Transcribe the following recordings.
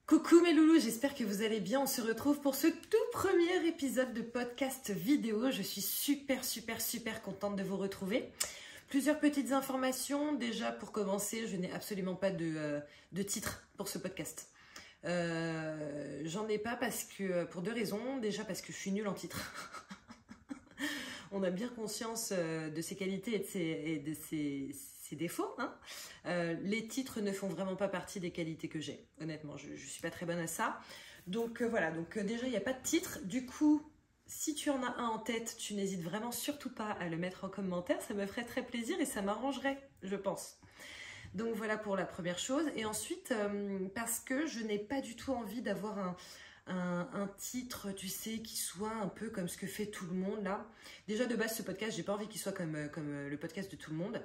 Coucou mes loulous, j'espère que vous allez bien. On se retrouve pour ce tout premier épisode de podcast vidéo. Je suis super contente de vous retrouver. Plusieurs petites informations. Déjà pour commencer, je n'ai absolument pas de titre pour ce podcast. J'en ai pas parce que pour deux raisons. Déjà parce que je suis nulle en titre. On a bien conscience de ses qualités et de ses défauts. Hein. Les titres ne font vraiment pas partie des qualités que j'ai. Honnêtement, je ne suis pas très bonne à ça. Donc voilà, déjà il n'y a pas de titre. Du coup, si tu en as un en tête, tu n'hésites vraiment surtout pas à le mettre en commentaire. Ça me ferait très plaisir et ça m'arrangerait, je pense. Donc voilà pour la première chose. Et ensuite, parce que je n'ai pas du tout envie d'avoir un titre, tu sais, qui soit un peu comme ce que fait tout le monde là. Déjà de base, ce podcast, j'ai pas envie qu'il soit comme le podcast de tout le monde.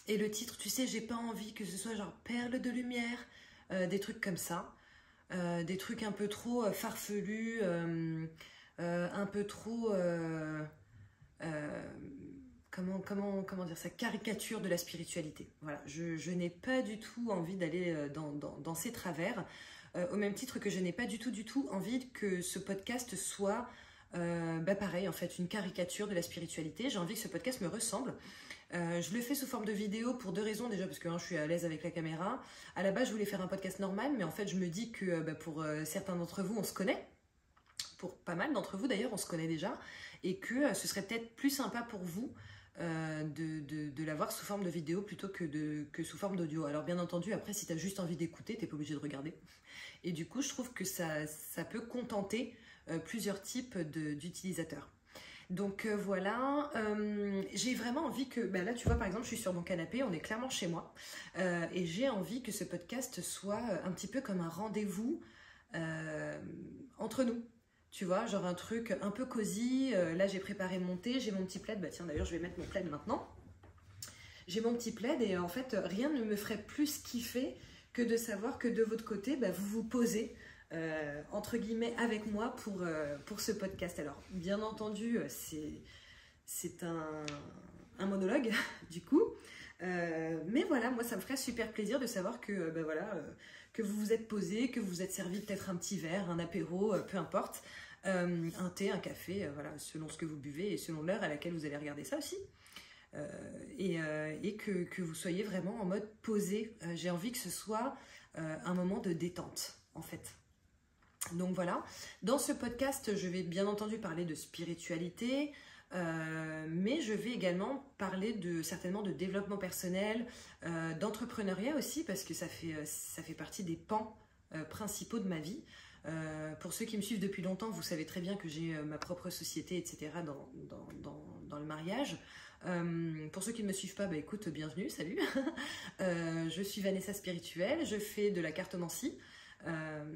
Et le titre, tu sais, j'ai pas envie que ce soit genre perle de lumière, des trucs comme ça, des trucs un peu trop farfelus, un peu trop comment dire ça, caricature de la spiritualité. Voilà, je n'ai pas du tout envie d'aller dans ces travers. Au même titre que je n'ai pas du tout envie que ce podcast soit pareil, en fait, une caricature de la spiritualité. J'ai envie que ce podcast me ressemble. Je le fais sous forme de vidéo pour deux raisons. Déjà parce que je suis à l'aise avec la caméra. À la base, je voulais faire un podcast normal, mais en fait, je me dis que pour certains d'entre vous, on se connaît. Pour pas mal d'entre vous, d'ailleurs, on se connaît déjà. Et que ce serait peut-être plus sympa pour vous de l'avoir sous forme de vidéo plutôt que sous forme d'audio. Alors bien entendu, après, si tu as juste envie d'écouter, tu n'es pas obligé de regarder. Et du coup, je trouve que ça peut contenter plusieurs types d'utilisateurs. Donc voilà, j'ai vraiment envie que, là tu vois par exemple je suis sur mon canapé, on est clairement chez moi, et j'ai envie que ce podcast soit un petit peu comme un rendez-vous entre nous. Tu vois, genre un truc un peu cosy. Là j'ai préparé mon thé, j'ai mon petit plaid, tiens d'ailleurs je vais mettre mon plaid maintenant. J'ai mon petit plaid et en fait rien ne me ferait plus kiffer que de savoir que de votre côté vous vous posez entre guillemets avec moi pour ce podcast. Alors bien entendu c'est un monologue du coup, mais voilà, moi ça me ferait super plaisir de savoir que que vous vous êtes posé, que vous vous êtes servi peut-être un petit verre, un apéro, peu importe, un thé, un café, voilà, selon ce que vous buvez et selon l'heure à laquelle vous allez regarder ça aussi. Et que vous soyez vraiment en mode posé. J'ai envie que ce soit un moment de détente en fait. Donc voilà, dans ce podcast je vais bien entendu parler de spiritualité, mais je vais également parler certainement de développement personnel, d'entrepreneuriat aussi, parce que ça fait partie des pans principaux de ma vie. Pour ceux qui me suivent depuis longtemps, vous savez très bien que j'ai ma propre société, etc. dans le mariage. Pour ceux qui ne me suivent pas, écoute, bienvenue, salut. Je suis Vanessa Spirituelle, je fais de la cartomancie.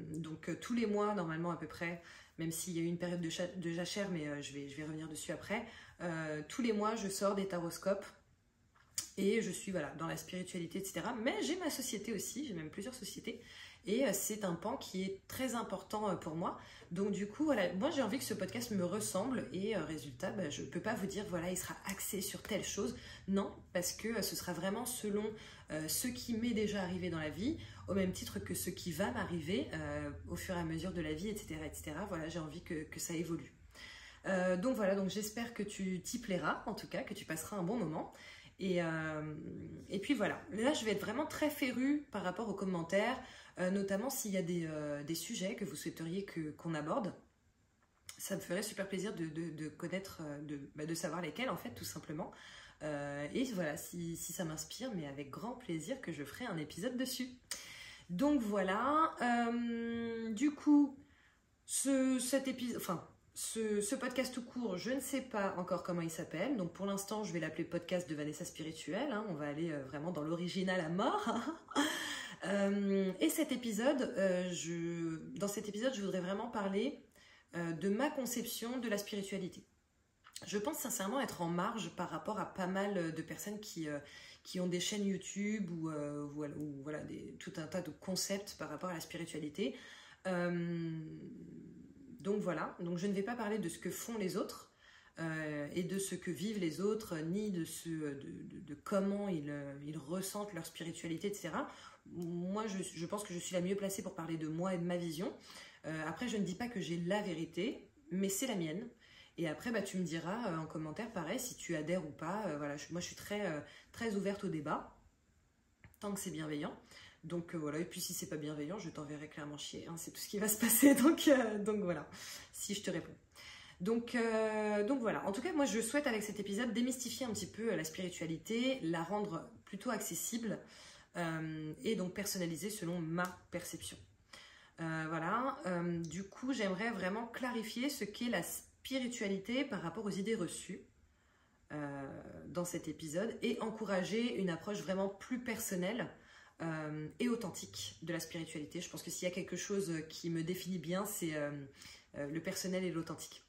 Donc tous les mois normalement à peu près, même s'il y a eu une période de jachère, mais je vais revenir dessus après, tous les mois je sors des taroscopes et je suis voilà, dans la spiritualité, etc. Mais j'ai ma société aussi, j'ai même plusieurs sociétés et c'est un pan qui est très important pour moi. Donc du coup, voilà, moi j'ai envie que ce podcast me ressemble et résultat, je ne peux pas vous dire voilà, il sera axé sur telle chose. Non, parce que ce sera vraiment selon ce qui m'est déjà arrivé dans la vie, au même titre que ce qui va m'arriver au fur et à mesure de la vie, etc. Voilà, j'ai envie que ça évolue. Donc voilà, donc j'espère que tu t'y plairas, en tout cas, que tu passeras un bon moment. Et puis voilà, là je vais être vraiment très férue par rapport aux commentaires, notamment s'il y a des sujets que vous souhaiteriez qu'on aborde. Ça me ferait super plaisir de connaître, de savoir lesquels en fait, tout simplement. Et voilà, si ça m'inspire, mais avec grand plaisir que je ferai un épisode dessus. Donc voilà, du coup, cet épisode, enfin, ce podcast tout court, je ne sais pas encore comment il s'appelle. Donc pour l'instant, je vais l'appeler podcast de Vanessa Spirituelle. Hein, on va aller vraiment dans l'original à mort. Et cet épisode, dans cet épisode, je voudrais vraiment parler de ma conception de la spiritualité. Je pense sincèrement être en marge par rapport à pas mal de personnes qui ont des chaînes YouTube ou voilà, tout un tas de concepts par rapport à la spiritualité. Donc voilà, donc je ne vais pas parler de ce que font les autres et de ce que vivent les autres, ni de comment ils ressentent leur spiritualité, etc. moi, je pense que je suis la mieux placée pour parler de moi et de ma vision. Après, je ne dis pas que j'ai la vérité, mais c'est la mienne. Et après, bah, tu me diras en commentaire, pareil, si tu adhères ou pas. Voilà, moi, je suis très ouverte au débat, tant que c'est bienveillant. Donc voilà, et puis si c'est pas bienveillant, je t'enverrai clairement chier. Hein, c'est tout ce qui va se passer, donc voilà, si je te réponds. Donc voilà, en tout cas, moi, je souhaite avec cet épisode démystifier un petit peu la spiritualité, la rendre plutôt accessible et donc personnalisée selon ma perception. Voilà, du coup, j'aimerais vraiment clarifier ce qu'est la spiritualité par rapport aux idées reçues dans cet épisode et encourager une approche vraiment plus personnelle et authentique de la spiritualité. Je pense que s'il y a quelque chose qui me définit bien, c'est le personnel et l'authentique.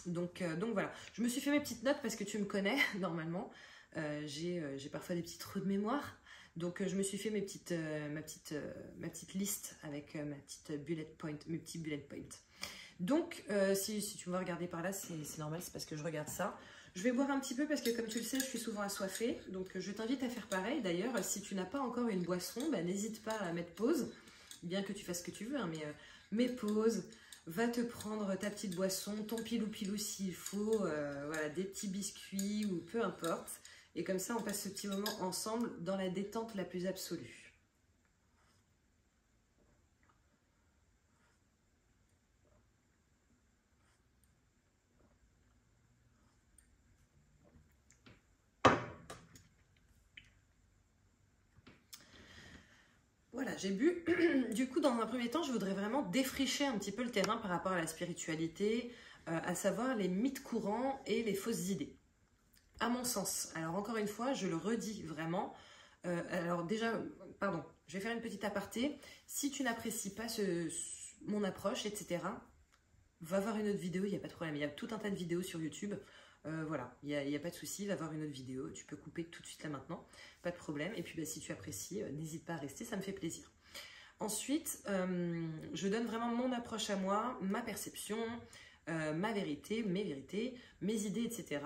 Donc voilà, je me suis fait mes petites notes parce que tu me connais normalement. J'ai parfois des petits trous de mémoire. Donc je me suis fait ma petite liste avec mes petits bullet points. Donc si tu me vois regarder par là, c'est normal, c'est parce que je regarde ça. Je vais boire un petit peu parce que comme tu le sais, je suis souvent assoiffée. Donc je t'invite à faire pareil. D'ailleurs, si tu n'as pas encore une boisson, bah, n'hésite pas à mettre pause. Bien que tu fasses ce que tu veux, hein, mais mets pause. Va te prendre ta petite boisson, ton pilou-pilou s'il faut, voilà, des petits biscuits ou peu importe. Et comme ça, on passe ce petit moment ensemble dans la détente la plus absolue. Voilà, j'ai bu. Du coup, dans un premier temps, je voudrais vraiment défricher un petit peu le terrain par rapport à la spiritualité, à savoir les mythes courants et les fausses idées. À mon sens, alors encore une fois, je le redis vraiment. Alors déjà, pardon, je vais faire une petite aparté. Si tu n'apprécies pas mon approche, etc., va voir une autre vidéo, il n'y a pas de problème. Il y a tout un tas de vidéos sur YouTube. Voilà, il n'y a pas de souci, va voir une autre vidéo. Tu peux couper tout de suite là maintenant, pas de problème. Et puis bah, si tu apprécies, n'hésite pas à rester, ça me fait plaisir. Ensuite, je donne vraiment mon approche à moi, ma perception, ma vérité, mes idées, etc.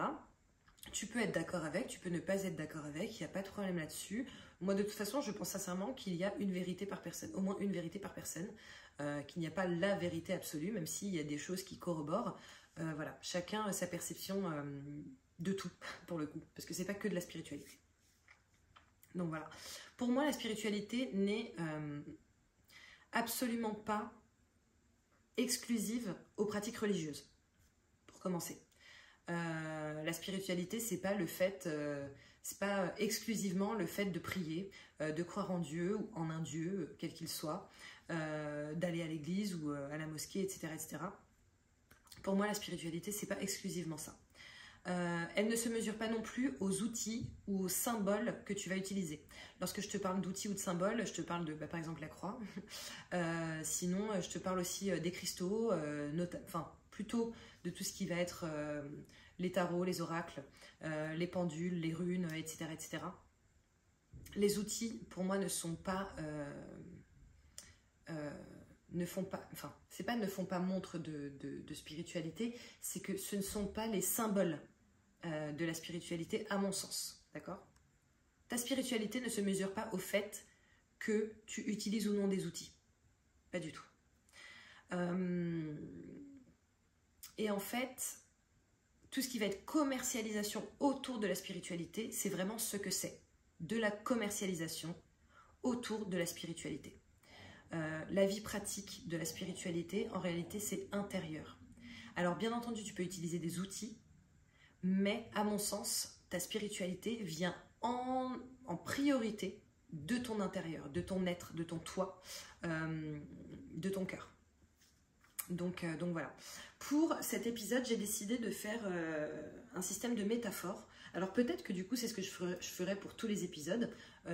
Tu peux être d'accord avec, tu peux ne pas être d'accord avec, il n'y a pas de problème là-dessus. Moi, de toute façon, je pense sincèrement qu'il y a une vérité par personne, au moins une vérité par personne, qu'il n'y a pas la vérité absolue, même s'il y a des choses qui corroborent. Voilà, chacun a sa perception de tout, pour le coup, parce que c'est pas que de la spiritualité. Donc voilà, pour moi, la spiritualité n'est absolument pas exclusive aux pratiques religieuses, pour commencer. La spiritualité, c'est pas le fait, c'est pas exclusivement le fait de prier, de croire en Dieu ou en un Dieu, quel qu'il soit, d'aller à l'église ou à la mosquée, etc., etc. Pour moi, la spiritualité, c'est pas exclusivement ça. Elle ne se mesure pas non plus aux outils ou aux symboles que tu vas utiliser. Lorsque je te parle d'outils ou de symboles, je te parle de, par exemple, la croix. Sinon, je te parle aussi des cristaux, enfin, plutôt de tout ce qui va être les tarots, les oracles, les pendules, les runes, etc., etc. Les outils, pour moi, ne sont pas... c'est pas ne font pas montre de spiritualité, c'est que ce ne sont pas les symboles de la spiritualité à mon sens, d'accord? Ta spiritualité ne se mesure pas au fait que tu utilises ou non des outils, pas du tout. Et en fait, tout ce qui va être commercialisation autour de la spiritualité, c'est vraiment ce que c'est, de la commercialisation autour de la spiritualité. La vie pratique de la spiritualité, en réalité, c'est intérieur. Alors, bien entendu, tu peux utiliser des outils, mais à mon sens, ta spiritualité vient en priorité de ton intérieur, de ton être, de ton toi, de ton cœur. Donc voilà. Pour cet épisode, j'ai décidé de faire un système de métaphores. Alors peut-être que du coup, c'est ce que je ferai pour tous les épisodes.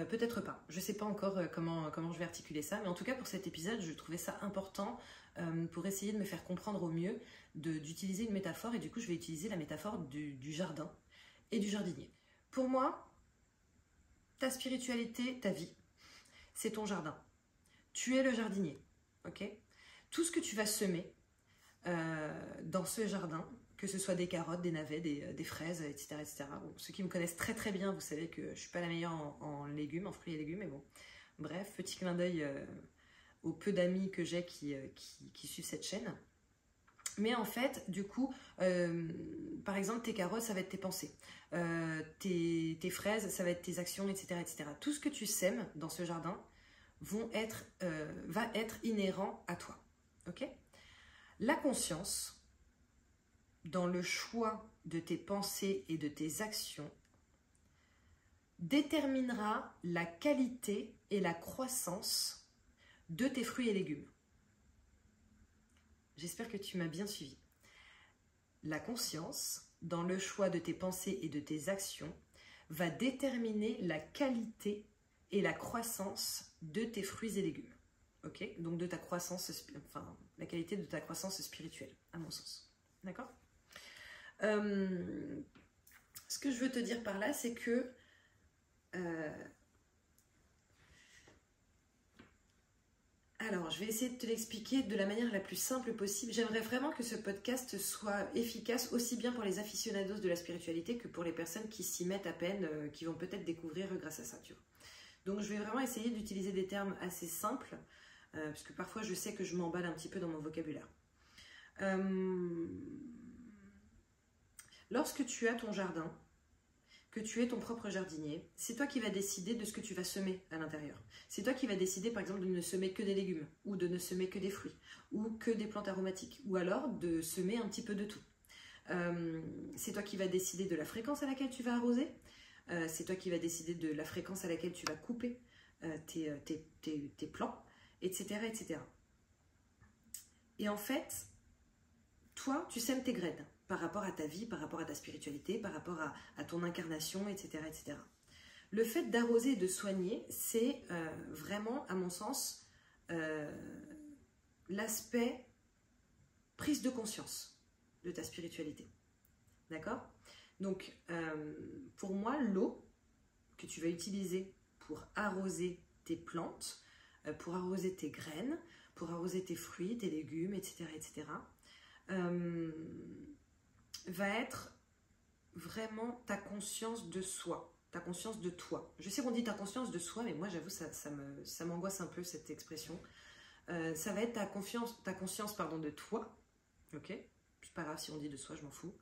Peut-être pas. Je ne sais pas encore comment je vais articuler ça. Mais en tout cas, pour cet épisode, je trouvais ça important pour essayer de me faire comprendre au mieux, d'utiliser une métaphore. Et du coup, je vais utiliser la métaphore du jardin et du jardinier. Pour moi, ta spiritualité, ta vie, c'est ton jardin. Tu es le jardinier, ok ? Tout ce que tu vas semer dans ce jardin, que ce soit des carottes, des navets, des fraises, etc. etc. Bon, ceux qui me connaissent très très bien, vous savez que je ne suis pas la meilleure en légumes, en fruits et légumes, mais bon, Bref, petit clin d'œil aux peu d'amis que j'ai qui suivent cette chaîne. Mais en fait, du coup, par exemple, tes carottes, ça va être tes pensées. Tes fraises, ça va être tes actions, etc., etc. Tout ce que tu sèmes dans ce jardin va être inhérent à toi. Ok ? La conscience, dans le choix de tes pensées et de tes actions, déterminera la qualité et la croissance de tes fruits et légumes. J'espère que tu m'as bien suivi. La conscience, dans le choix de tes pensées et de tes actions, va déterminer la qualité et la croissance de tes fruits et légumes. Ok ? Donc de ta croissance, enfin, la qualité de ta croissance spirituelle, à mon sens. D'accord ? Ce que je veux te dire par là, c'est que alors, je vais essayer de te l'expliquer de la manière la plus simple possible. J'aimerais vraiment que ce podcast soit efficace aussi bien pour les aficionados de la spiritualité que pour les personnes qui s'y mettent à peine, qui vont peut-être découvrir grâce à ça, tu vois. Donc, je vais vraiment essayer d'utiliser des termes assez simples, parce que parfois, je sais que je m'emballe un petit peu dans mon vocabulaire. Lorsque tu as ton jardin, que tu es ton propre jardinier, c'est toi qui vas décider de ce que tu vas semer à l'intérieur. C'est toi qui vas décider par exemple de ne semer que des légumes, ou de ne semer que des fruits, ou que des plantes aromatiques, ou alors de semer un petit peu de tout. C'est toi qui vas décider de la fréquence à laquelle tu vas arroser, c'est toi qui vas décider de la fréquence à laquelle tu vas couper tes plants, etc., etc. Et en fait, toi, tu sèmes tes graines par rapport à ta vie, par rapport à ta spiritualité, par rapport à ton incarnation, etc., etc. Le fait d'arroser et de soigner, c'est vraiment, à mon sens, l'aspect prise de conscience de ta spiritualité. D'accord ? Donc, pour moi, l'eau que tu vas utiliser pour arroser tes plantes, pour arroser tes graines, pour arroser tes fruits, tes légumes, etc., etc., va être vraiment ta conscience de soi, ta conscience de toi. Je sais qu'on dit ta conscience de soi, mais moi j'avoue ça m'angoisse un peu cette expression. Ça va être ta conscience de toi, ok ? C'est pas grave si on dit de soi, je m'en fous.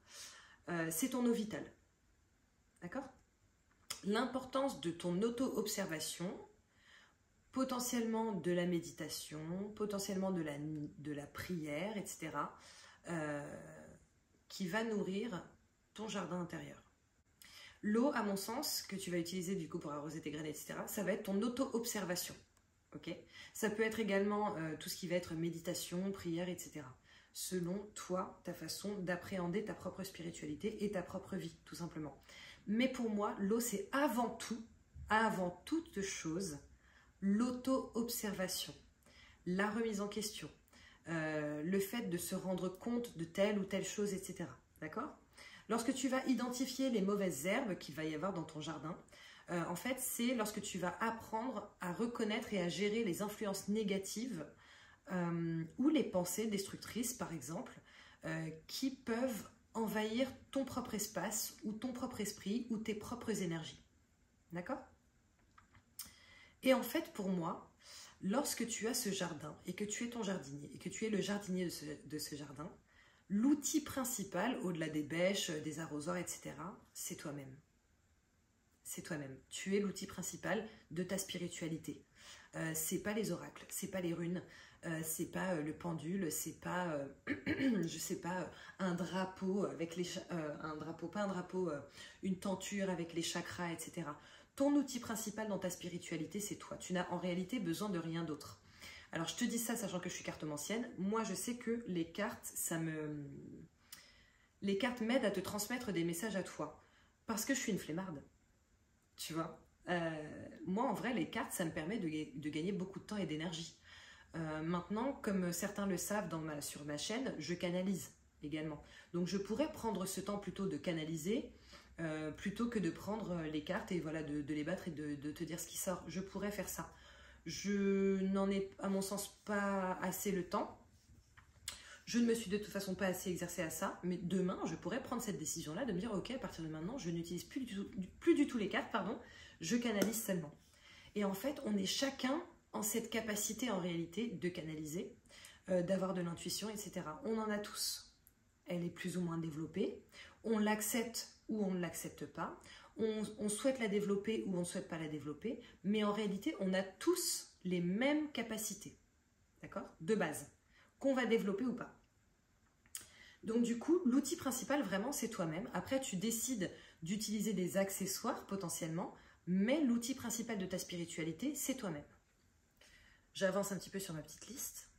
C'est ton eau vitale, d'accord ? L'importance de ton auto-observation, potentiellement de la méditation, potentiellement de la prière, etc., qui va nourrir ton jardin intérieur. L'eau, à mon sens, que tu vas utiliser du coup pour arroser tes graines, etc., ça va être ton auto-observation. Okay ? Ça peut être également tout ce qui va être méditation, prière, etc. Selon toi, ta façon d'appréhender ta propre spiritualité et ta propre vie, tout simplement. Mais pour moi, l'eau, c'est avant toute chose, l'auto-observation, la remise en question, le fait de se rendre compte de telle ou telle chose, etc. D'accord ? Lorsque tu vas identifier les mauvaises herbes qu'il va y avoir dans ton jardin, en fait, c'est lorsque tu vas apprendre à reconnaître et à gérer les influences négatives ou les pensées destructrices, par exemple, qui peuvent envahir ton propre espace ou ton propre esprit ou tes propres énergies. D'accord ? Et en fait, pour moi, lorsque tu as ce jardin et que tu es ton jardinier et que tu es le jardinier de ce jardin, l'outil principal, au-delà des bêches, des arrosoirs, etc., c'est toi-même. C'est toi-même. Tu es l'outil principal de ta spiritualité. C'est pas les oracles, c'est pas les runes, c'est pas le pendule, c'est pas, je sais pas, un drapeau avec les, une tenture avec les chakras, etc. Ton outil principal dans ta spiritualité, c'est toi. Tu n'as en réalité besoin de rien d'autre. Alors, je te dis ça, sachant que je suis cartomancienne. Moi, je sais que les cartes, les cartes m'aident à te transmettre des messages à toi. Parce que je suis une flemmarde. Tu vois ? Moi, en vrai, les cartes, ça me permet de gagner beaucoup de temps et d'énergie. Maintenant, comme certains le savent sur ma chaîne, je canalise également. Donc, je pourrais prendre ce temps plutôt de canaliser, plutôt que de prendre les cartes et voilà, de les battre et de te dire ce qui sort. Je pourrais faire ça. Je n'en ai, à mon sens, pas assez le temps. Je ne me suis de toute façon pas assez exercée à ça, mais demain, je pourrais prendre cette décision-là de me dire, ok, à partir de maintenant, je n'utilise plus du tout les cartes, pardon, je canalise seulement. Et en fait, on est chacun en cette capacité en réalité de canaliser, d'avoir de l'intuition, etc. On en a tous. Elle est plus ou moins développée. On l'accepte ou on ne l'accepte pas. On souhaite la développer ou on ne souhaite pas la développer. Mais en réalité, on a tous les mêmes capacités. D'accord? De base. Qu'on va développer ou pas. Donc du coup, l'outil principal, vraiment, c'est toi-même. Après, tu décides d'utiliser des accessoires potentiellement, mais l'outil principal de ta spiritualité, c'est toi-même. J'avance un petit peu sur ma petite liste.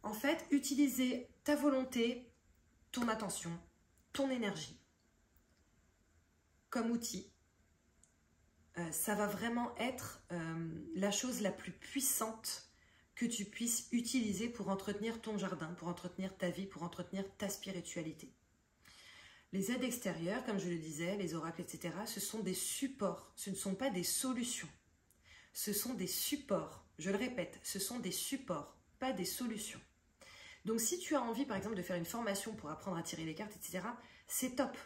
En fait, utiliser ta volonté, ton attention, ton énergie comme outil, ça va vraiment être la chose la plus puissante que tu puisses utiliser pour entretenir ton jardin, pour entretenir ta vie, pour entretenir ta spiritualité. Les aides extérieures, comme je le disais, les oracles, etc., ce sont des supports, ce ne sont pas des solutions. Ce sont des supports, je le répète, ce sont des supports, pas des solutions. Donc si tu as envie, par exemple, de faire une formation pour apprendre à tirer les cartes, etc., c'est top.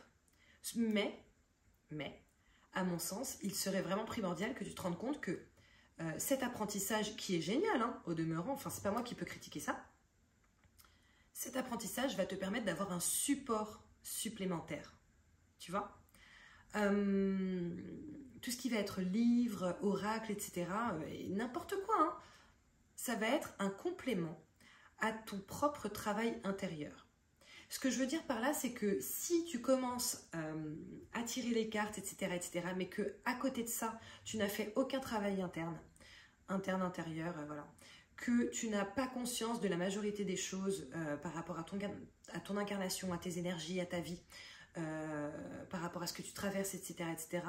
Mais, à mon sens, il serait vraiment primordial que tu te rendes compte que cet apprentissage, qui est génial, hein, au demeurant, enfin c'est pas moi qui peux critiquer ça, cet apprentissage va te permettre d'avoir un support supplémentaire, tu vois. Tout ce qui va être livre, oracle, etc., n'importe quoi, hein, ça va être un complément à ton propre travail intérieur. Ce que je veux dire par là, c'est que si tu commences à tirer les cartes, etc., mais que à côté de ça, tu n'as fait aucun travail intérieur, voilà, que tu n'as pas conscience de la majorité des choses par rapport à ton incarnation, à tes énergies, à ta vie, par rapport à ce que tu traverses, etc.,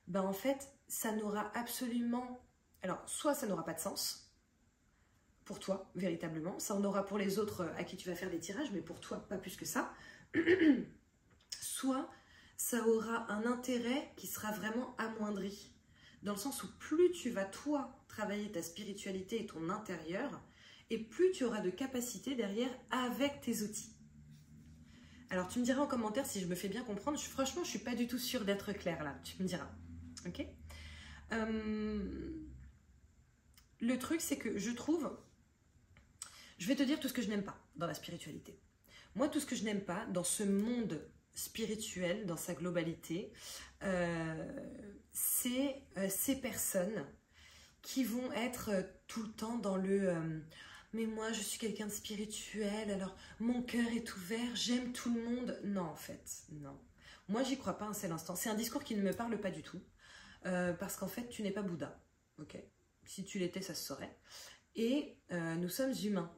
ben en fait, ça n'aura absolument... Alors, soit ça n'aura pas de sens, pour toi, véritablement. Ça en aura pour les autres à qui tu vas faire des tirages, mais pour toi, pas plus que ça. Soit ça aura un intérêt qui sera vraiment amoindri. Dans le sens où plus tu vas, toi, travailler ta spiritualité et ton intérieur, et plus tu auras de capacité derrière avec tes outils. Alors, tu me diras en commentaire si je me fais bien comprendre. Franchement, je ne suis pas du tout sûre d'être claire là. Tu me diras. Ok ? Le truc, c'est que je trouve... Je vais te dire tout ce que je n'aime pas dans la spiritualité. Moi, tout ce que je n'aime pas dans ce monde spirituel, dans sa globalité, c'est ces personnes qui vont être tout le temps dans le mais moi, je suis quelqu'un de spirituel, alors mon cœur est ouvert, j'aime tout le monde. Non, en fait, non. Moi, j'y crois pas un seul instant. C'est un discours qui ne me parle pas du tout, parce qu'en fait, tu n'es pas Bouddha. Ok ? Si tu l'étais, ça se saurait. Et nous sommes humains.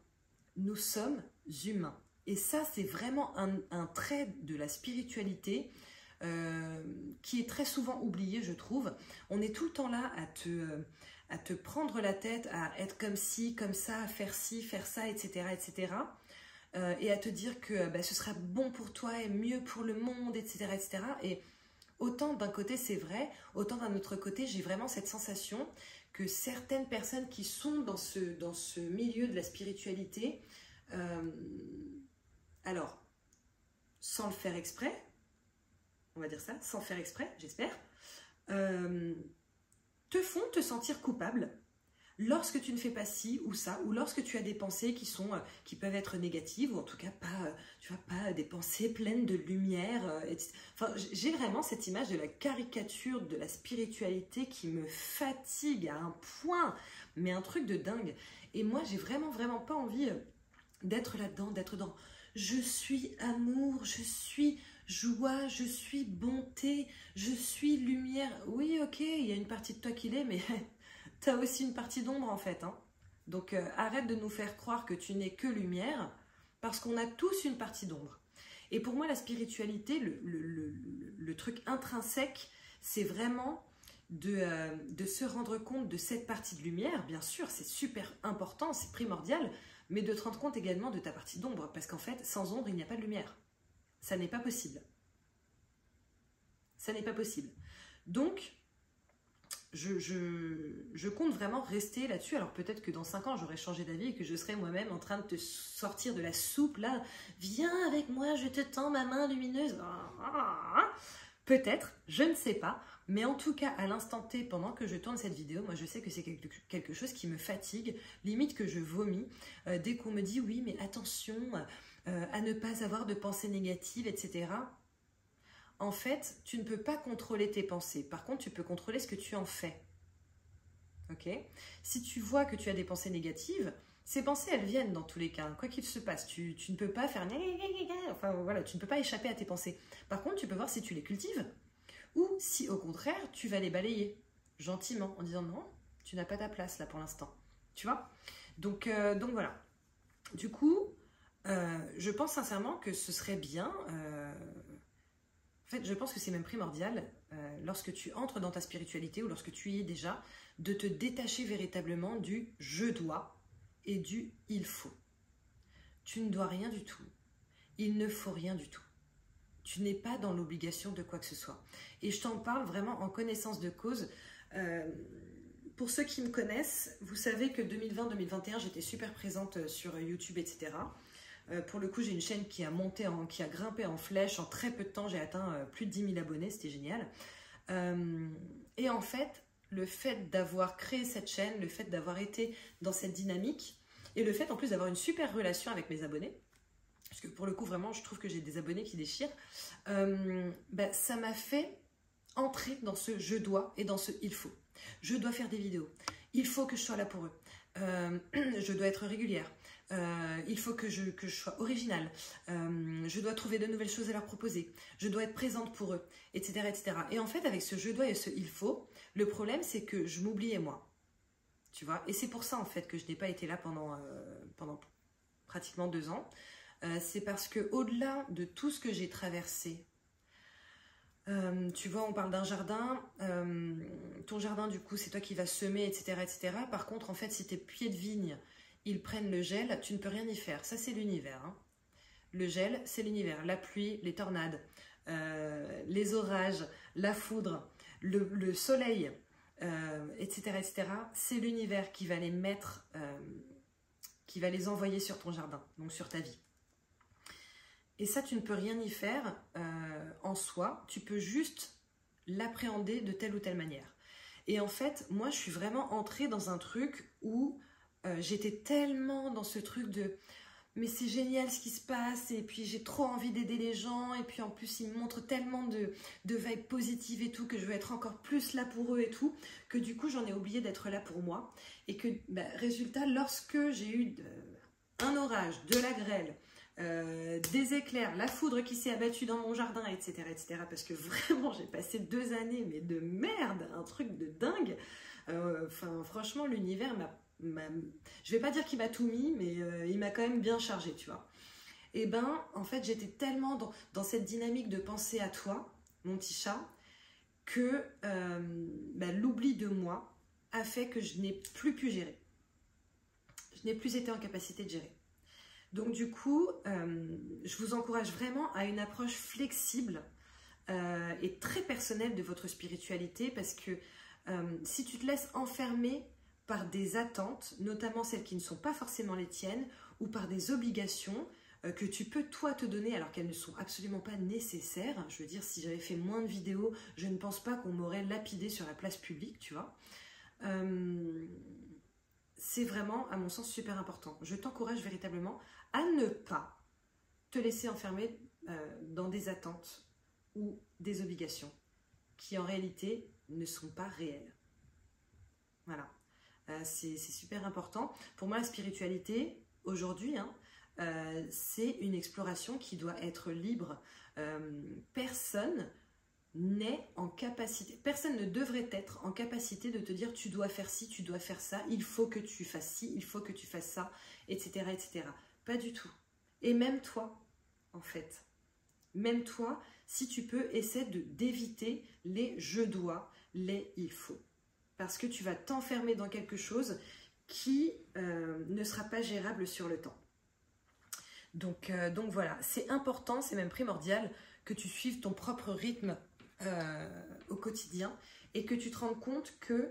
Nous sommes humains. Et ça, c'est vraiment un trait de la spiritualité qui est très souvent oublié, je trouve. On est tout le temps là à te prendre la tête, à être comme ci, comme ça, à faire ci, faire ça, etc., etc. Et à te dire que ce sera bon pour toi et mieux pour le monde, etc., etc. Et autant d'un côté, c'est vrai, autant d'un autre côté, j'ai vraiment cette sensation que certaines personnes qui sont dans ce milieu de la spiritualité, alors, sans le faire exprès, on va dire ça, sans faire exprès, j'espère, te font te sentir coupable lorsque tu ne fais pas ci ou ça, ou lorsque tu as des pensées qui peuvent être négatives, ou en tout cas pas des pensées pleines de lumière, etc. Enfin, j'ai vraiment cette image de la caricature de la spiritualité qui me fatigue à un point, mais un truc de dingue. Et moi, j'ai vraiment pas envie d'être là-dedans, d'être dans « je suis amour, je suis joie, je suis bonté, je suis lumière ». Oui, ok, il y a une partie de toi qui l'est, mais tu as aussi une partie d'ombre en fait. Hein. Donc arrête de nous faire croire que tu n'es que lumière, parce qu'on a tous une partie d'ombre. Et pour moi, la spiritualité, le truc intrinsèque, c'est vraiment de se rendre compte de cette partie de lumière. Bien sûr, c'est super important, c'est primordial, mais de te rendre compte également de ta partie d'ombre, parce qu'en fait, sans ombre, il n'y a pas de lumière. Ça n'est pas possible. Ça n'est pas possible. Donc, je compte vraiment rester là-dessus. Alors peut-être que dans 5 ans, j'aurai changé d'avis et que je serai moi-même en train de te sortir de la soupe, là. Viens avec moi, je te tends ma main lumineuse. Peut-être, je ne sais pas. Mais en tout cas, à l'instant T, pendant que je tourne cette vidéo, moi je sais que c'est quelque chose qui me fatigue, limite que je vomis, dès qu'on me dit oui, mais attention à ne pas avoir de pensées négatives, etc. En fait, tu ne peux pas contrôler tes pensées. Par contre, tu peux contrôler ce que tu en fais. Ok ? Si tu vois que tu as des pensées négatives, ces pensées, elles viennent dans tous les cas. Quoi qu'il se passe, tu ne peux pas faire... Enfin, voilà, tu ne peux pas échapper à tes pensées. Par contre, tu peux voir si tu les cultives ou si, au contraire, tu vas les balayer gentiment en disant non, tu n'as pas ta place là pour l'instant. Tu vois ? Donc voilà. Du coup, je pense sincèrement que ce serait bien... En fait, je pense que c'est même primordial, lorsque tu entres dans ta spiritualité ou lorsque tu y es déjà, de te détacher véritablement du « je dois » et du « il faut ». Tu ne dois rien du tout. Il ne faut rien du tout. Tu n'es pas dans l'obligation de quoi que ce soit. Et je t'en parle vraiment en connaissance de cause. Pour ceux qui me connaissent, vous savez que 2020-2021, j'étais super présente sur YouTube, etc. Pour le coup, j'ai une chaîne qui a grimpé en flèche. En très peu de temps, j'ai atteint plus de 10 000 abonnés. C'était génial. Et en fait, le fait d'avoir créé cette chaîne, le fait d'avoir été dans cette dynamique, et le fait en plus d'avoir une super relation avec mes abonnés, parce que pour le coup, vraiment, je trouve que j'ai des abonnés qui déchirent, ça m'a fait entrer dans ce « je dois » et dans ce « il faut ». Je dois faire des vidéos. Il faut que je sois là pour eux. Je dois être régulière. Il faut que je sois originale, je dois trouver de nouvelles choses à leur proposer, je dois être présente pour eux, etc., etc. Et en fait, avec ce je dois et ce il faut, le problème c'est que je m'oubliais moi, tu vois. Et c'est pour ça en fait que je n'ai pas été là pendant pratiquement 2 ans. C'est parce que au-delà de tout ce que j'ai traversé, tu vois, on parle d'un jardin, ton jardin du coup c'est toi qui vas semer, etc., etc. Par contre, en fait, si tes pieds de vigne ils prennent le gel, tu ne peux rien y faire. Ça, c'est l'univers. Hein. Le gel, c'est l'univers. La pluie, les tornades, les orages, la foudre, le soleil, etc., etc. C'est l'univers qui va les mettre, qui va les envoyer sur ton jardin, donc sur ta vie. Et ça, tu ne peux rien y faire en soi. Tu peux juste l'appréhender de telle ou telle manière. Et en fait, moi, je suis vraiment entrée dans un truc où j'étais tellement dans ce truc de mais c'est génial ce qui se passe et puis j'ai trop envie d'aider les gens et puis en plus ils me montrent tellement de vibes positives et tout que je veux être encore plus là pour eux et tout que du coup j'en ai oublié d'être là pour moi et que résultat lorsque j'ai eu un orage, de la grêle, des éclairs, la foudre qui s'est abattue dans mon jardin, etc., etc. Parce que vraiment j'ai passé 2 années mais de merde, un truc de dingue. Franchement l'univers je vais pas dire qu'il m'a tout mis, mais il m'a quand même bien chargé, tu vois. Et en fait, j'étais tellement dans cette dynamique de penser à toi, mon petit chat, que l'oubli de moi a fait que je n'ai plus pu gérer. Je n'ai plus été en capacité de gérer. Donc du coup, je vous encourage vraiment à une approche flexible et très personnelle de votre spiritualité, parce que si tu te laisses enfermer par des attentes, notamment celles qui ne sont pas forcément les tiennes, ou par des obligations que tu peux toi te donner alors qu'elles ne sont absolument pas nécessaires. Je veux dire, si j'avais fait moins de vidéos, je ne pense pas qu'on m'aurait lapidé sur la place publique, tu vois. C'est vraiment, à mon sens, super important. Je t'encourage véritablement à ne pas te laisser enfermer dans des attentes ou des obligations qui en réalité ne sont pas réelles. Voilà. C'est super important. Pour moi, la spiritualité, aujourd'hui, c'est une exploration qui doit être libre. Personne n'est en capacité, personne ne devrait être en capacité de te dire tu dois faire ci, tu dois faire ça, il faut que tu fasses ci, il faut que tu fasses ça, etc., etc. Pas du tout. Et même toi, en fait. Même toi, si tu peux, essaie d'éviter les je dois, les il faut. Parce que tu vas t'enfermer dans quelque chose qui ne sera pas gérable sur le temps. Donc voilà, c'est important, c'est même primordial que tu suives ton propre rythme au quotidien et que tu te rendes compte que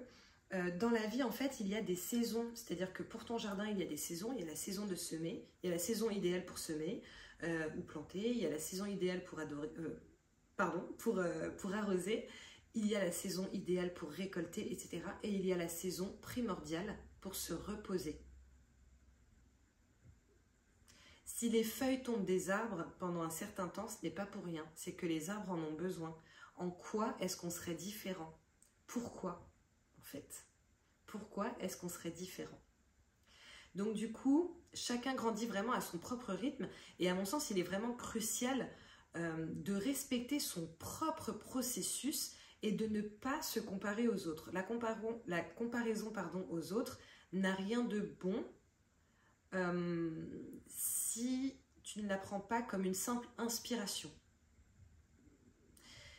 dans la vie, en fait, il y a des saisons. C'est-à-dire que pour ton jardin, il y a des saisons. Il y a la saison de semer, il y a la saison idéale pour semer ou planter, il y a la saison idéale pour arroser. il y a la saison idéale pour récolter, etc. Et il y a la saison primordiale pour se reposer. Si les feuilles tombent des arbres pendant un certain temps, ce n'est pas pour rien. C'est que les arbres en ont besoin. En quoi est-ce qu'on serait différent? Pourquoi, en fait? Pourquoi est-ce qu'on serait différent? Donc du coup, chacun grandit vraiment à son propre rythme. Et à mon sens, il est vraiment crucial de respecter son propre processus et de ne pas se comparer aux autres. La comparaison aux autres n'a rien de bon si tu ne la prends pas comme une simple inspiration.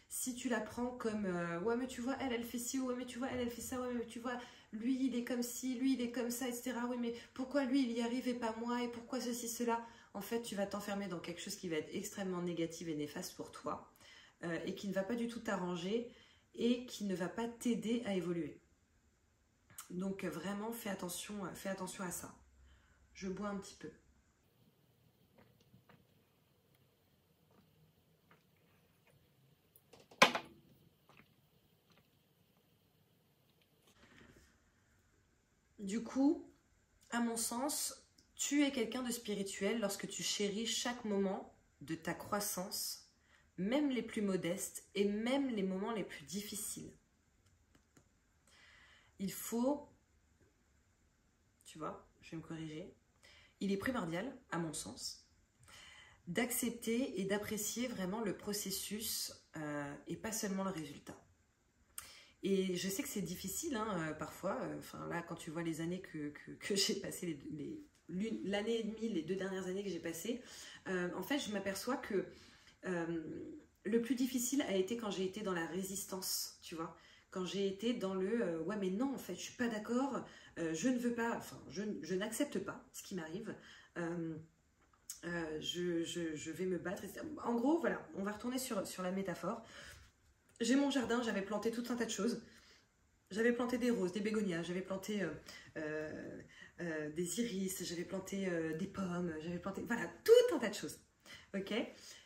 Si tu la prends comme ouais mais tu vois elle fait ci, ouais mais tu vois elle fait ça, ouais mais tu vois lui il est comme ci, lui il est comme ça, etc. Oui mais pourquoi lui il y arrive et pas moi, et pourquoi ceci, cela? En fait tu vas t'enfermer dans quelque chose qui va être extrêmement négatif et néfaste pour toi et qui ne va pas du tout t'arranger et qui ne va pas t'aider à évoluer. Donc vraiment fais attention à ça. Je bois un petit peu. Du coup, à mon sens, tu es quelqu'un de spirituel lorsque tu chéris chaque moment de ta croissance, même les plus modestes et même les moments les plus difficiles. Il faut, tu vois, je vais me corriger, il est primordial, à mon sens, d'accepter et d'apprécier vraiment le processus et pas seulement le résultat. Et je sais que c'est difficile hein, parfois, enfin là quand tu vois les années que j'ai passées, l'année et demie, les 2 dernières années que j'ai passées, en fait je m'aperçois que le plus difficile a été quand j'ai été dans la résistance, tu vois. Quand j'ai été dans le ouais mais non en fait je suis pas d'accord, je ne veux pas, enfin je n'accepte pas ce qui m'arrive, je vais me battre, etc. En gros voilà, on va retourner sur la métaphore. J'ai mon jardin, j'avais planté tout un tas de choses. J'avais planté des roses, des bégonias, j'avais planté des iris, j'avais planté des pommes, j'avais planté, voilà, tout un tas de choses. Ok?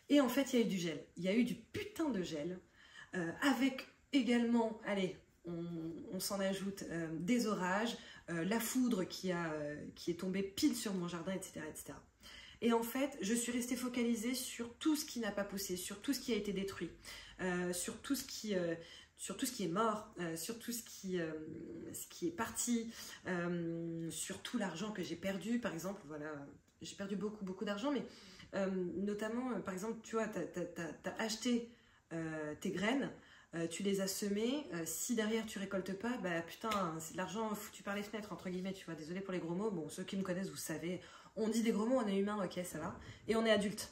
Et en fait, il y a eu du gel. Il y a eu du putain de gel. Avec également, allez, on s'en ajoute des orages, la foudre qui est tombée pile sur mon jardin, etc., etc. Et en fait, je suis restée focalisée sur tout ce qui n'a pas poussé, sur tout ce qui a été détruit, sur tout ce qui est mort, sur tout ce qui est parti, sur tout l'argent que j'ai perdu, par exemple. Voilà, j'ai perdu beaucoup d'argent, mais notamment, par exemple, tu vois, t'as acheté tes graines, tu les as semées, si derrière tu récoltes pas, bah putain, c'est de l'argent foutu par les fenêtres, entre guillemets, tu vois, désolé pour les gros mots, bon, ceux qui me connaissent, vous savez, on dit des gros mots, on est humain, ok, ça va, et on est adulte,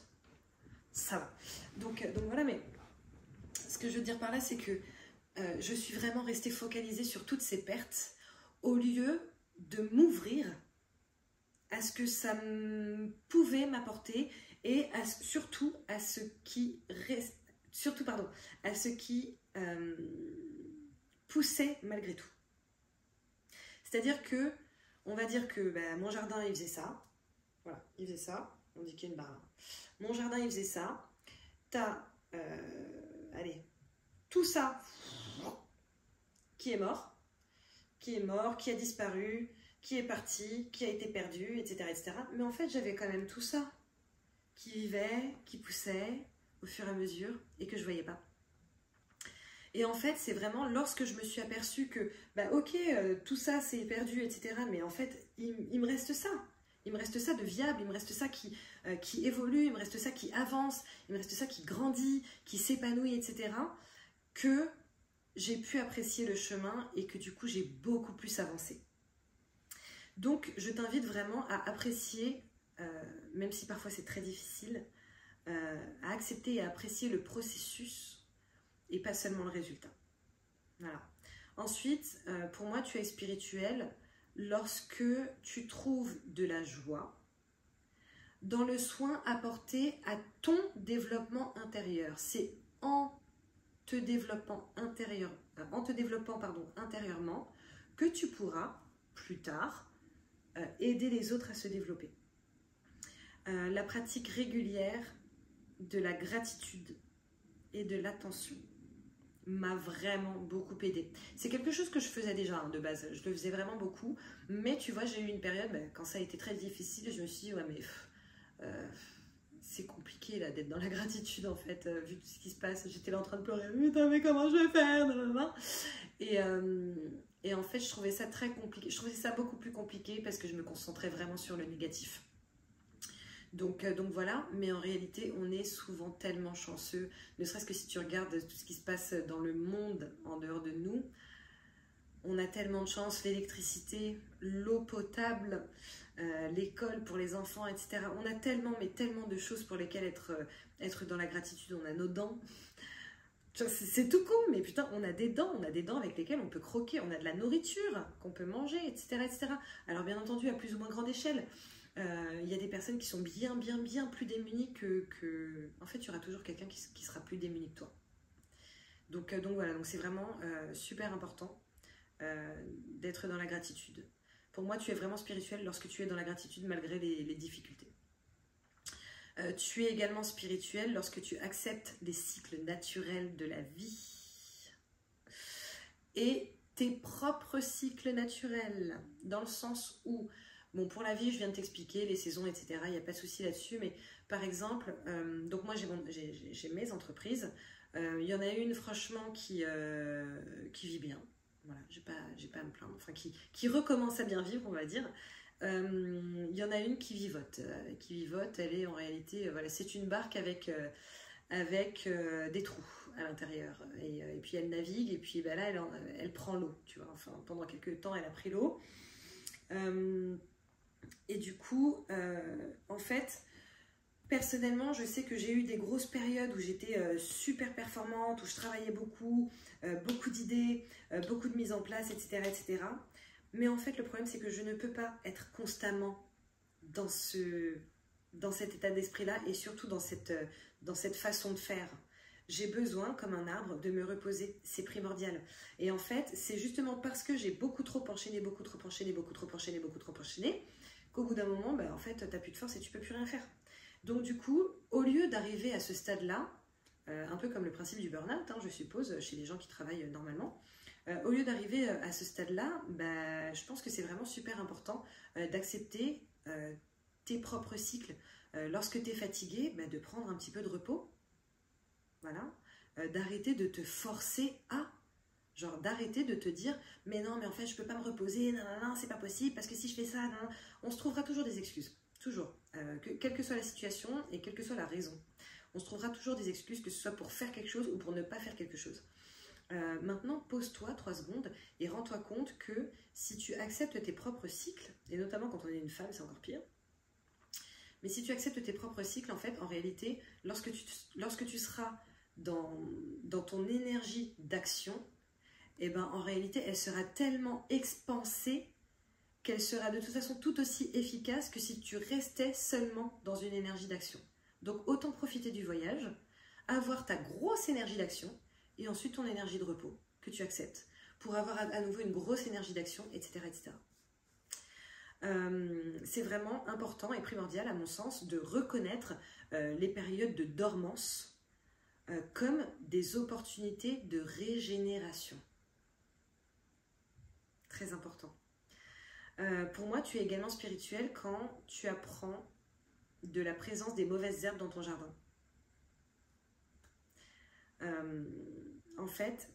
ça va. Donc voilà, mais ce que je veux dire par là, c'est que je suis vraiment restée focalisée sur toutes ces pertes, au lieu de m'ouvrir à ce que ça pouvait m'apporter, et surtout à ce qui reste, à ce qui poussait malgré tout. C'est-à-dire que, on va dire que bah, mon jardin, il faisait ça. Voilà, il faisait ça. On dit qu'il y a une barre. Mon jardin, il faisait ça. T'as, allez, tout ça qui est mort, qui a disparu, qui est parti, qui a été perdu, etc., etc. Mais en fait, j'avais quand même tout ça qui vivait, qui poussait au fur et à mesure et que je voyais pas. Et en fait, c'est vraiment lorsque je me suis aperçue que, bah ok, tout ça c'est perdu, etc. Mais en fait, il me reste ça. Il me reste ça de viable, il me reste ça qui évolue, il me reste ça qui avance, il me reste ça qui grandit, qui s'épanouit, etc. Que j'ai pu apprécier le chemin et que du coup, j'ai beaucoup plus avancé. Donc, je t'invite vraiment à apprécier, même si parfois c'est très difficile, à accepter et à apprécier le processus et pas seulement le résultat. Voilà. Ensuite, pour moi, tu es spirituel lorsque tu trouves de la joie dans le soin apporté à ton développement intérieur. C'est en te développant intérieurement que tu pourras plus tard aider les autres à se développer. La pratique régulière de la gratitude et de l'attention m'a vraiment beaucoup aidé. C'est quelque chose que je faisais déjà de base, je le faisais vraiment beaucoup, mais tu vois, j'ai eu une période, quand ça a été très difficile, je me suis dit, ouais mais c'est compliqué là d'être dans la gratitude en fait, vu tout ce qui se passe, j'étais là en train de pleurer, putain mais comment je vais faire, et en fait je trouvais ça très compliqué, je trouvais ça beaucoup plus compliqué parce que je me concentrais vraiment sur le négatif. Donc voilà, mais en réalité, on est souvent tellement chanceux, ne serait-ce que si tu regardes tout ce qui se passe dans le monde en dehors de nous, on a tellement de chance, l'électricité, l'eau potable, l'école pour les enfants, etc. On a tellement, mais tellement de choses pour lesquelles être dans la gratitude. On a nos dents. C'est tout con, mais putain, on a des dents avec lesquelles on peut croquer, on a de la nourriture qu'on peut manger, etc., etc. Alors bien entendu, à plus ou moins grande échelle, il y a des personnes qui sont bien plus démunies que... En fait, il y aura toujours quelqu'un qui sera plus démuni que toi. Donc voilà, donc c'est vraiment super important d'être dans la gratitude. Pour moi, tu es vraiment spirituel lorsque tu es dans la gratitude malgré les difficultés. Tu es également spirituel lorsque tu acceptes les cycles naturels de la vie et tes propres cycles naturels, dans le sens où, bon, pour la vie, je viens de t'expliquer, les saisons, etc., il n'y a pas de souci là-dessus, mais par exemple, donc moi j'ai mes entreprises, il y en a une franchement qui vit bien, voilà, j'ai pas à me plaindre, enfin qui recommence à bien vivre, on va dire. Il y en a une qui vivote, elle est en réalité, voilà, c'est une barque avec des trous à l'intérieur, et puis elle navigue, et puis là elle prend l'eau, tu vois, enfin pendant quelques temps elle a pris l'eau, et du coup en fait personnellement je sais que j'ai eu des grosses périodes où j'étais super performante, où je travaillais beaucoup, beaucoup d'idées, beaucoup de mise en place, etc., etc. Mais en fait, le problème, c'est que je ne peux pas être constamment dans cet état d'esprit-là et surtout dans cette façon de faire. J'ai besoin, comme un arbre, de me reposer. C'est primordial. Et en fait, c'est justement parce que j'ai beaucoup trop enchaîné, qu'au bout d'un moment, en fait, tu n'as plus de force et tu ne peux plus rien faire. Donc du coup, au lieu d'arriver à ce stade-là, un peu comme le principe du burn-out, je suppose, chez les gens qui travaillent normalement, au lieu d'arriver à ce stade-là, je pense que c'est vraiment super important d'accepter tes propres cycles. Lorsque tu es fatigué, de prendre un petit peu de repos. Voilà. D'arrêter de te forcer à. Genre d'arrêter de te dire « Mais non, mais en fait, je ne peux pas me reposer, non, c'est pas possible, parce que si je fais ça, non. » On se trouvera toujours des excuses. Toujours. Quelle que soit la situation et quelle que soit la raison. On se trouvera toujours des excuses, que ce soit pour faire quelque chose ou pour ne pas faire quelque chose. Maintenant, pose-toi 3 secondes et rends-toi compte que si tu acceptes tes propres cycles, et notamment quand on est une femme, c'est encore pire, mais si tu acceptes tes propres cycles, en fait, en réalité, lorsque tu seras dans ton énergie d'action, en réalité, elle sera tellement expansée qu'elle sera de toute façon tout aussi efficace que si tu restais seulement dans une énergie d'action. Donc, autant profiter du voyage, avoir ta grosse énergie d'action, et ensuite ton énergie de repos que tu acceptes pour avoir à nouveau une grosse énergie d'action, etc., etc. C'est vraiment important et primordial à mon sens de reconnaître les périodes de dormance comme des opportunités de régénération. Très important. Pour moi, tu es également spirituel quand tu apprends de la présence des mauvaises herbes dans ton jardin. En fait,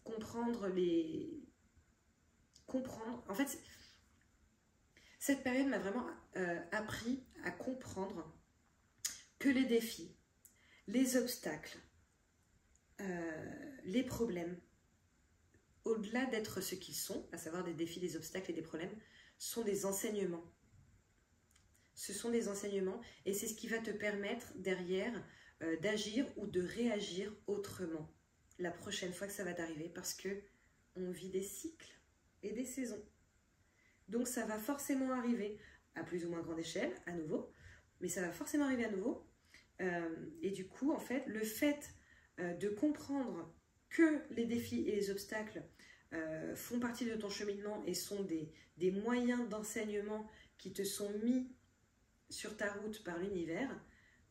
en fait, cette période m'a vraiment appris à comprendre que les défis, les obstacles, les problèmes, au-delà d'être ce qu'ils sont, à savoir des défis, des obstacles et des problèmes, sont des enseignements. Ce sont des enseignements et c'est ce qui va te permettre derrière d'agir ou de réagir autrement la prochaine fois que ça va t'arriver, parce que on vit des cycles et des saisons. Donc ça va forcément arriver à plus ou moins grande échelle, à nouveau, mais ça va forcément arriver à nouveau. Et du coup, en fait, le fait de comprendre que les défis et les obstacles font partie de ton cheminement et sont des moyens d'enseignement qui te sont mis sur ta route par l'univers,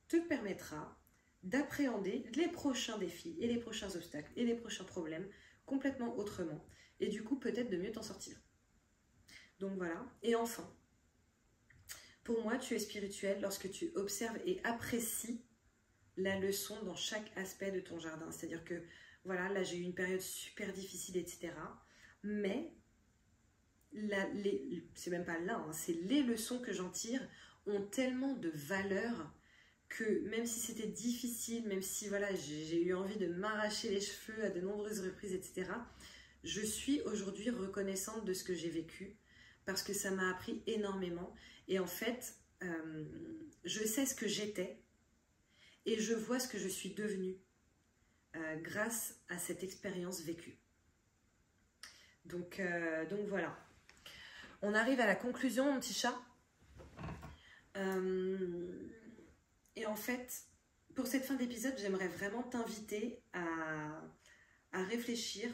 te permettra d'appréhender les prochains défis et les prochains obstacles et les prochains problèmes complètement autrement et du coup peut-être de mieux t'en sortir. Donc voilà. Et enfin, pour moi, tu es spirituel lorsque tu observes et apprécies la leçon dans chaque aspect de ton jardin. C'est-à-dire que, voilà, là j'ai eu une période super difficile, etc. Mais, c'est même pas là, hein, c'est les leçons que j'en tire ont tellement de valeur que même si c'était difficile, même si voilà, j'ai eu envie de m'arracher les cheveux à de nombreuses reprises, etc., je suis aujourd'hui reconnaissante de ce que j'ai vécu parce que ça m'a appris énormément. Et en fait, je sais ce que j'étais et je vois ce que je suis devenue grâce à cette expérience vécue. Donc voilà. On arrive à la conclusion, mon petit chat. Et en fait, pour cette fin d'épisode, j'aimerais vraiment t'inviter à réfléchir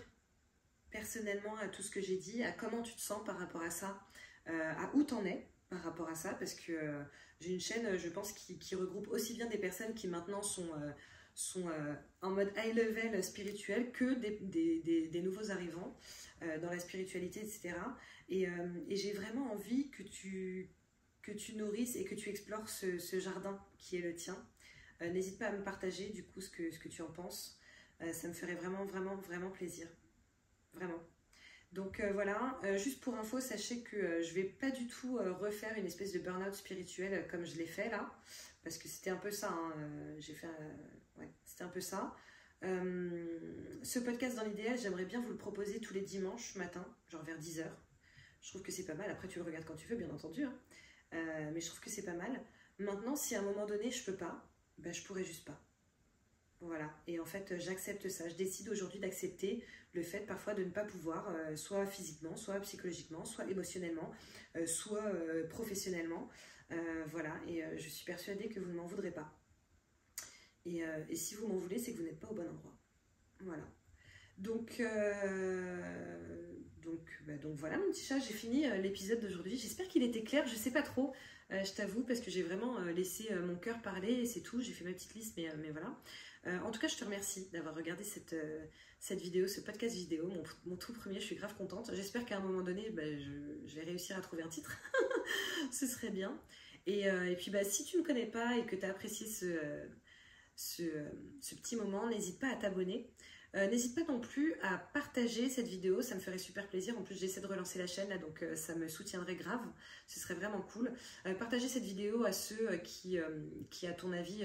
personnellement à tout ce que j'ai dit, à comment tu te sens par rapport à ça, à où t'en es par rapport à ça, parce que j'ai une chaîne, je pense, qui regroupe aussi bien des personnes qui maintenant sont en mode high level spirituel que des nouveaux arrivants dans la spiritualité, etc. Et j'ai vraiment envie que tu nourrisses et que tu explores ce jardin qui est le tien. N'hésite pas à me partager du coup ce que tu en penses. Ça me ferait vraiment, vraiment, vraiment plaisir. Vraiment. Donc voilà, juste pour info, sachez que je ne vais pas du tout refaire une espèce de burn-out spirituel comme je l'ai fait là. Parce que c'était un peu ça, hein, ouais, c'était un peu ça. Ce podcast dans l'idéal, j'aimerais bien vous le proposer tous les dimanches matin, genre vers 10 h. Je trouve que c'est pas mal, après tu le regardes quand tu veux bien entendu, hein. Mais je trouve que c'est pas mal. Maintenant, si à un moment donné je peux pas, ben, je pourrais juste pas. Voilà, et en fait j'accepte ça, je décide aujourd'hui d'accepter le fait parfois de ne pas pouvoir, soit physiquement, soit psychologiquement, soit émotionnellement, soit professionnellement, voilà, et je suis persuadée que vous ne m'en voudrez pas. Et si vous m'en voulez, c'est que vous n'êtes pas au bon endroit. Voilà. Donc voilà mon petit chat, j'ai fini l'épisode d'aujourd'hui. J'espère qu'il était clair, je sais pas trop, je t'avoue, parce que j'ai vraiment laissé mon cœur parler et c'est tout. J'ai fait ma petite liste, mais voilà. En tout cas, je te remercie d'avoir regardé cette vidéo, ce podcast vidéo, mon tout premier. Je suis grave contente. J'espère qu'à un moment donné, je vais réussir à trouver un titre. Ce serait bien. Et puis, si tu ne me connais pas et que tu as apprécié ce petit moment, n'hésite pas à t'abonner. N'hésite pas non plus à partager cette vidéo, ça me ferait super plaisir. En plus, j'essaie de relancer la chaîne, là, donc ça me soutiendrait grave. Ce serait vraiment cool. Partagez cette vidéo à ceux qui à ton avis,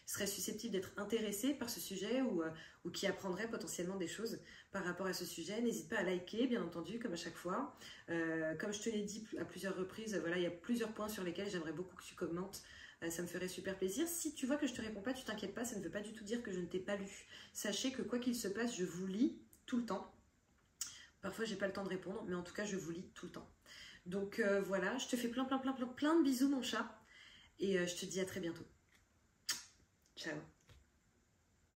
seraient susceptibles d'être intéressés par ce sujet ou qui apprendraient potentiellement des choses par rapport à ce sujet. N'hésite pas à liker, bien entendu, comme à chaque fois. Comme je te l'ai dit à plusieurs reprises, voilà, il y a plusieurs points sur lesquels j'aimerais beaucoup que tu commentes. Ça me ferait super plaisir. Si tu vois que je te réponds pas, tu t'inquiètes pas, ça ne veut pas du tout dire que je ne t'ai pas lu. Sachez que quoi qu'il se passe, je vous lis tout le temps. Parfois, j'ai pas le temps de répondre, mais en tout cas, je vous lis tout le temps. Donc voilà, je te fais plein de bisous, mon chat. Et je te dis à très bientôt. Ciao.